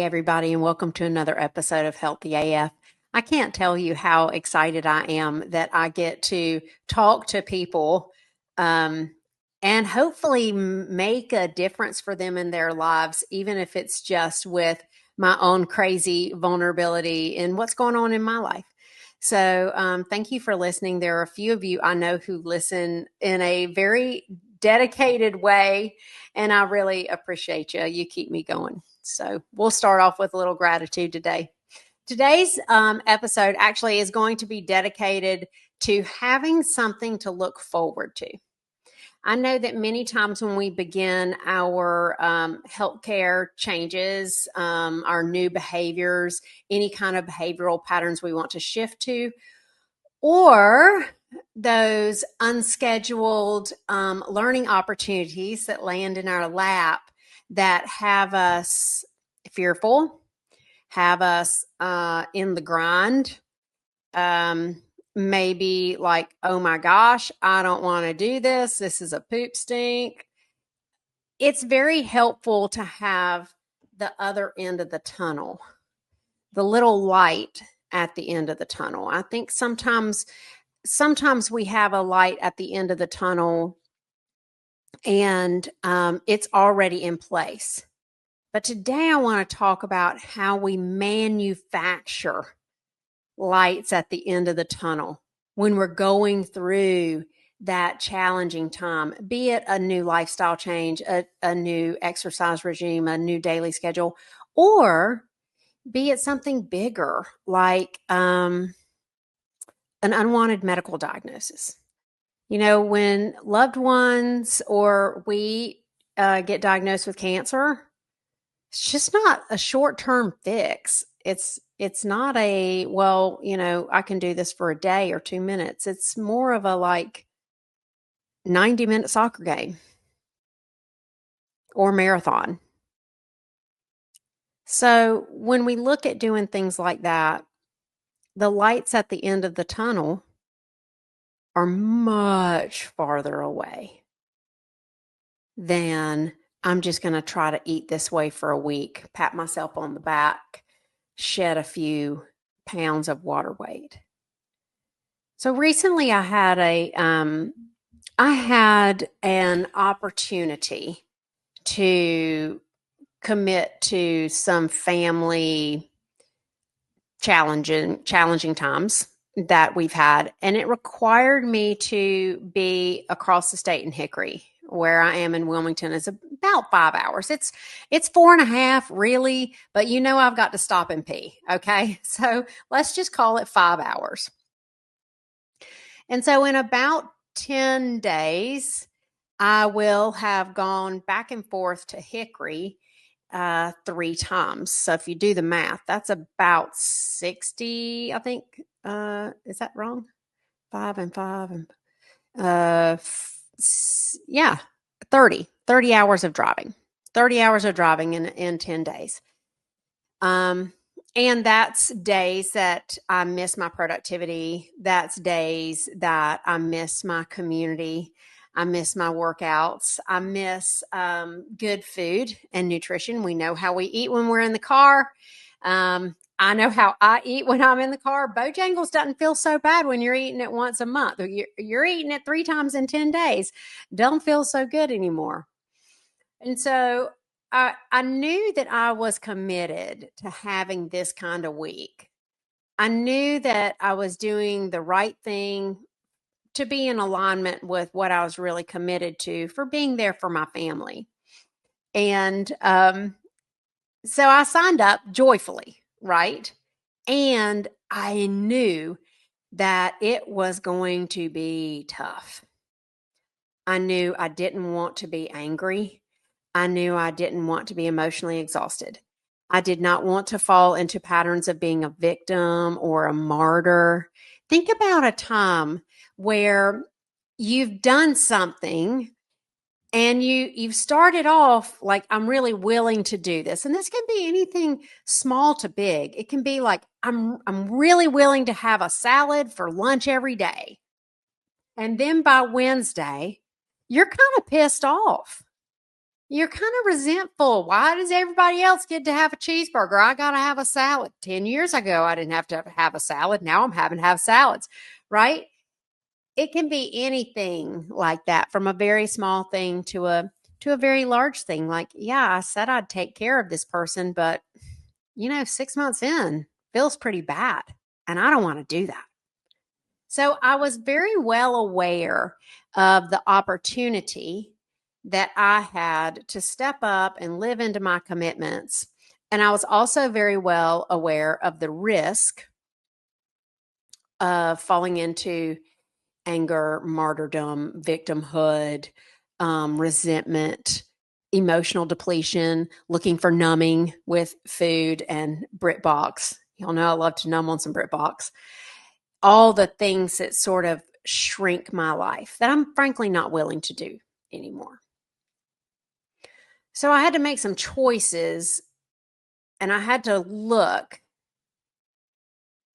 everybody, and welcome to another episode of Healthy AF. I can't tell you how excited I am that I get to talk to people and hopefully make a difference for them in their lives, even if it's just with my own crazy vulnerability and what's going on in my life. So thank you for listening. There are a few of you I know who listen in a very dedicated way, and I really appreciate you. You keep me going. So we'll start off with a little gratitude today. Today's episode actually is going to be dedicated to having something to look forward to. I know that many times when we begin our healthcare changes, our new behaviors, any kind of behavioral patterns we want to shift to, or those unscheduled learning opportunities that land in our lap that have us fearful, have us in the grind, maybe like, oh my gosh, I don't want to do this. This is a poop stink. It's very helpful to have the other end of the tunnel, the little light at the end of the tunnel. I think sometimes we have a light at the end of the tunnel and it's already in place. But today I want to talk about how we manufacture lights at the end of the tunnel when we're going through that challenging time, be it a new lifestyle change, a new exercise regime, a new daily schedule, or be it something bigger like an unwanted medical diagnosis. You know, when loved ones or we get diagnosed with cancer, it's just not a short-term fix. It's not a, well, you know, I can do this for a day or 2 minutes. It's more of a like 90-minute soccer game or marathon. So when we look at doing things like that, the lights at the end of the tunnel are much farther away than I'm just going to try to eat this way for a week, pat myself on the back, shed a few pounds of water weight. So recently I had an opportunity to commit to some family challenging times that we've had, and it required me to be across the state in Hickory. Where I am in Wilmington is about 5 hours. It's 4.5 really, but you know I've got to stop and pee. Okay, so let's just call it 5 hours. And so in about 10 days, I will have gone back and forth to Hickory 3 times. So if you do the math, that's about 60, I think. Is that wrong? 5 and 5 and yeah, 30 hours of driving. 30 hours of driving in 10 days. And that's days that I miss my productivity. That's days that I miss my community. I miss my workouts. I miss good food and nutrition. We know how we eat when we're in the car. I know how I eat when I'm in the car. Bojangles doesn't feel so bad when you're eating it once a month. You're eating it 3 times in 10 days. Don't feel so good anymore. And so I knew that I was committed to having this kind of week. I knew that I was doing the right thing to be in alignment with what I was really committed to for being there for my family. And so I signed up joyfully, right? And I knew that it was going to be tough. I knew I didn't want to be angry. I knew I didn't want to be emotionally exhausted. I did not want to fall into patterns of being a victim or a martyr. Think about a time where you've done something and you've started off like, I'm really willing to do this. And this can be anything small to big. It can be like, I'm really willing to have a salad for lunch every day. And then by Wednesday, you're kind of pissed off. You're kind of resentful. Why does everybody else get to have a cheeseburger? I got to have a salad. 10 years ago, I didn't have to have a salad. Now I'm having to have salads, right? It can be anything like that, from a very small thing to a very large thing. Like, yeah, I said I'd take care of this person, but 6 months in feels pretty bad, and I don't want to do that. So I was very well aware of the opportunity that I had to step up and live into my commitments. And I was also very well aware of the risk of falling into anger, martyrdom, victimhood, resentment, emotional depletion, looking for numbing with food and BritBox. Y'all know I love to numb on some BritBox. All the things that sort of shrink my life that I'm frankly not willing to do anymore. So I had to make some choices, and I had to look,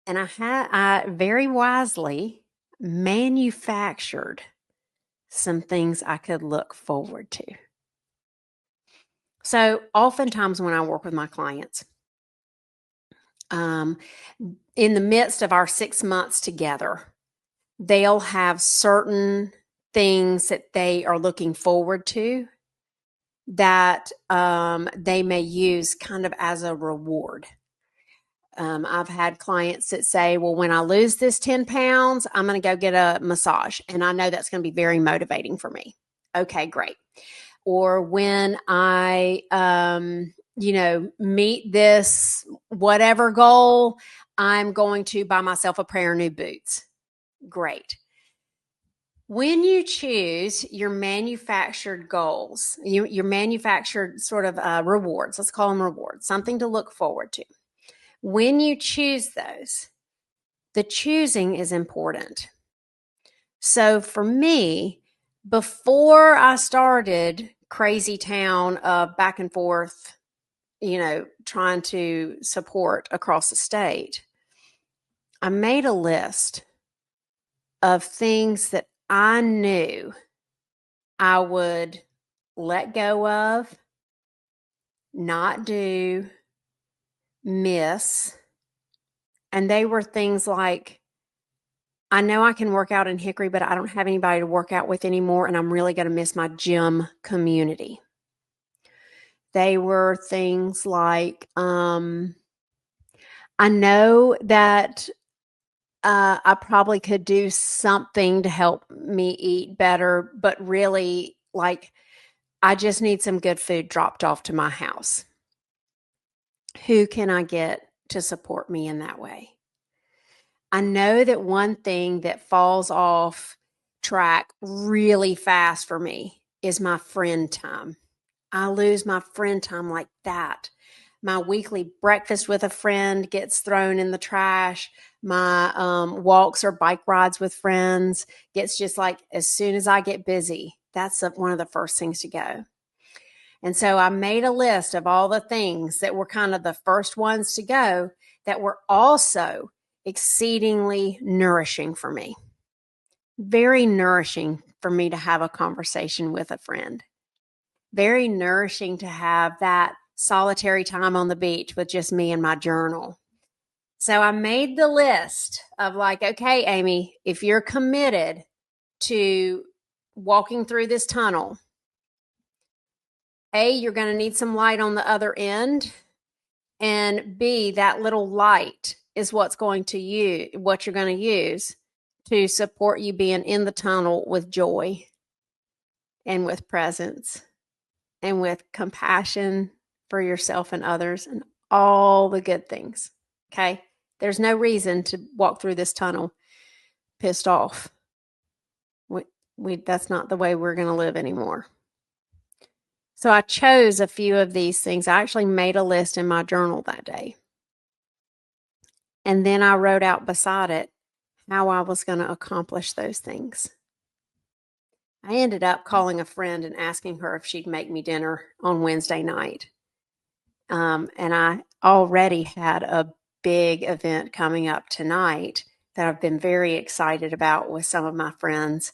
and I very wisely manufactured some things I could look forward to. So oftentimes when I work with my clients, in the midst of our 6 months together, they'll have certain things that they are looking forward to that they may use kind of as a reward. I've had clients that say, well, when I lose this 10 pounds, I'm going to go get a massage. And I know that's going to be very motivating for me. Okay, great. Or when I, meet this whatever goal, I'm going to buy myself a pair of new boots. Great. When you choose your manufactured goals, your manufactured sort of rewards, let's call them rewards, something to look forward to. When you choose those, the choosing is important. So for me, before I started crazy town of back and forth, trying to support across the state, I made a list of things that I knew I would let go of, not do, miss. And they were things like, I know I can work out in Hickory, but I don't have anybody to work out with anymore, and I'm really going to miss my gym community. They were things like, I know that I probably could do something to help me eat better, but really, like, I just need some good food dropped off to my house. Who can I get to support me in that way? I know that one thing that falls off track really fast for me is my friend time. I lose my friend time like that. My weekly breakfast with a friend gets thrown in the trash. My walks or bike rides with friends gets just like, as soon as I get busy, that's one of the first things to go. And so I made a list of all the things that were kind of the first ones to go that were also exceedingly nourishing for me. Very nourishing for me to have a conversation with a friend. Very nourishing to have that solitary time on the beach with just me and my journal. So I made the list of like, okay, Amy, if you're committed to walking through this tunnel, A, you're going to need some light on the other end. And B, that little light is what you're going to use to support you being in the tunnel with joy and with presence and with compassion for yourself and others and all the good things. Okay. There's no reason to walk through this tunnel pissed off. That's not the way we're going to live anymore. So I chose a few of these things. I actually made a list in my journal that day. And then I wrote out beside it how I was going to accomplish those things. I ended up calling a friend and asking her if she'd make me dinner on Wednesday night. And I already had a big event coming up tonight that I've been very excited about with some of my friends.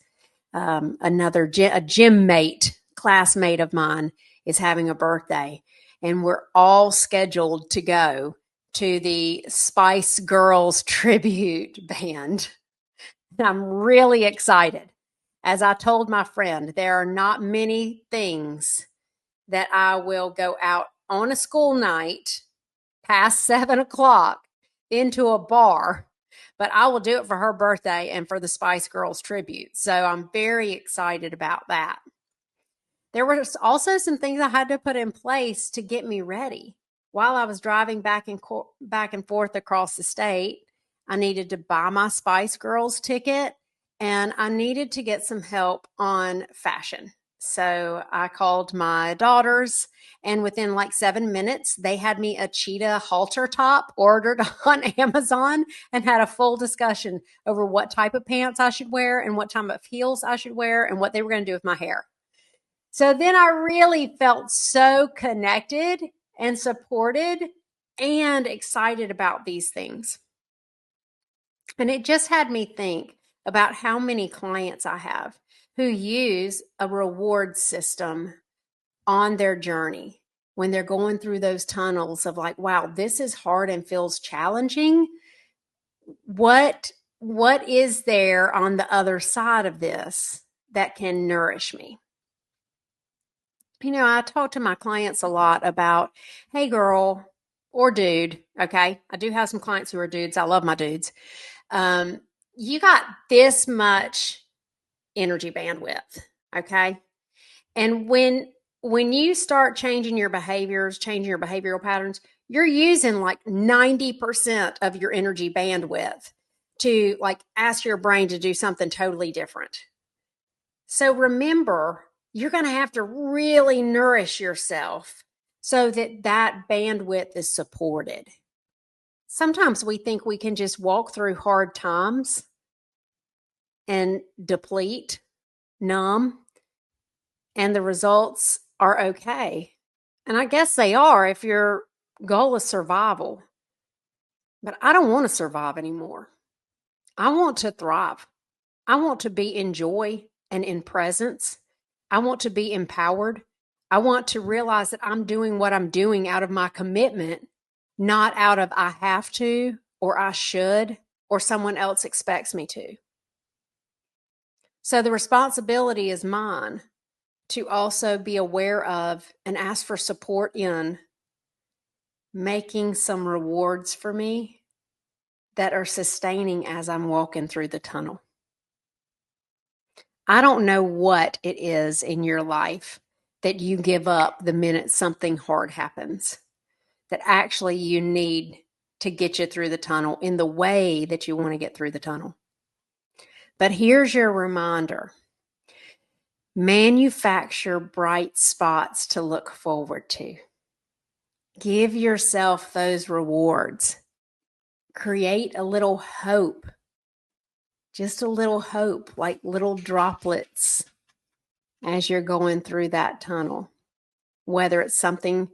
A gym mate, classmate of mine, is having a birthday, and we're all scheduled to go to the Spice Girls tribute band. I'm really excited. As I told my friend, there are not many things that I will go out on a school night past 7 o'clock into a bar, but I will do it for her birthday and for the Spice Girls tribute. So I'm very excited about that. There were also some things I had to put in place to get me ready. While I was driving back and forth across the state, I needed to buy my Spice Girls ticket, and I needed to get some help on fashion. So I called my daughters, and within like 7 minutes, they had me a cheetah halter top ordered on Amazon and had a full discussion over what type of pants I should wear and what type of heels I should wear and what they were going to do with my hair. So then I really felt so connected and supported and excited about these things. And it just had me think about how many clients I have who use a reward system on their journey when they're going through those tunnels of like, wow, this is hard and feels challenging. What is there on the other side of this that can nourish me? You know, I talk to my clients a lot about, hey, girl or dude, okay? I do have some clients who are dudes. I love my dudes. You got this much energy bandwidth, okay? And when you start changing your behaviors, changing your behavioral patterns, you're using like 90% of your energy bandwidth to like ask your brain to do something totally different. So remember, you're going to have to really nourish yourself so that that bandwidth is supported. Sometimes we think we can just walk through hard times and deplete, numb, and the results are okay. And I guess they are if your goal is survival. But I don't want to survive anymore. I want to thrive. I want to be in joy and in presence. I want to be empowered. I want to realize that I'm doing what I'm doing out of my commitment, not out of I have to or I should or someone else expects me to. So the responsibility is mine to also be aware of and ask for support in making some rewards for me that are sustaining as I'm walking through the tunnel. I don't know what it is in your life that you give up the minute something hard happens, that actually you need to get you through the tunnel in the way that you want to get through the tunnel. But here's your reminder. Manufacture bright spots to look forward to. Give yourself those rewards. Create a little hope. Just a little hope, like little droplets as you're going through that tunnel. Whether it's something,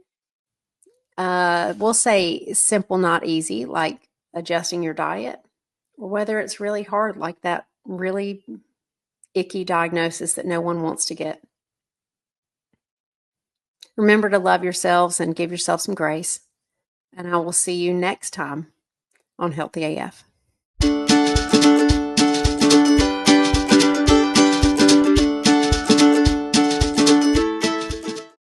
we'll say simple, not easy, like adjusting your diet, or whether it's really hard, like that really icky diagnosis that no one wants to get. Remember to love yourselves and give yourself some grace. And I will see you next time on Healthy AF.